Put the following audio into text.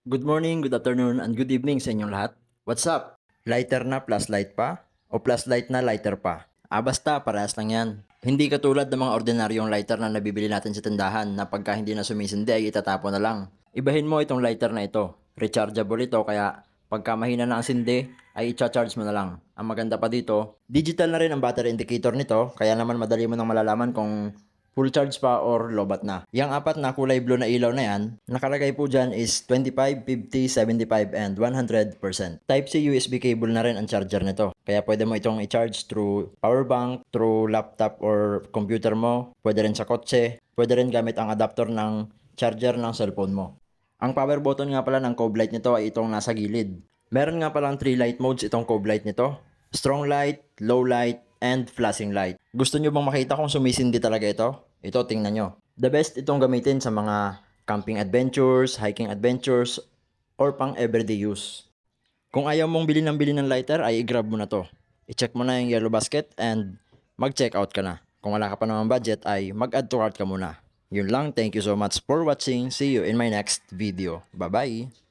Good morning, good afternoon, and good evening sa inyong lahat. What's up? Lighter na plus light pa? O plus light na lighter pa? Basta, parehas lang yan. Hindi katulad ng mga ordinaryong lighter na nabibili natin sa tindahan na pagka hindi na sumisindi ay itatapon na lang. Ibahin mo itong lighter na ito. Rechargeable ito kaya pagka mahina na ang sindi ay i-charge mo na lang. Ang maganda pa dito, digital na rin ang battery indicator nito kaya naman madali mo nang malalaman kung full charge pa or lobat na. Yang apat na kulay blue na ilaw na yan, nakalagay po dyan is 25, 50, 75, and 100%. Type-C USB cable na rin ang charger nito. Kaya pwede mo itong i-charge through power bank, through laptop or computer mo, pwede rin sa kotse, pwede rin gamit ang adapter ng charger ng cellphone mo. Ang power button nga pala ng Cove Light nito ay itong nasa gilid. Meron nga palang 3 light modes itong Cove Light nito. Strong light, low light, and flashing light. Gusto nyo bang makita kung sumisindi talaga ito? Ito, tingnan nyo. The best itong gamitin sa mga camping adventures, hiking adventures, or pang everyday use. Kung ayaw mong bili ng lighter, ay i-grab mo na to. I-check mo na yung yellow basket and mag-check out ka na. Kung wala ka pa naman budget, ay mag-add to cart ka muna. Yun lang, thank you so much for watching. See you in my next video. Bye-bye!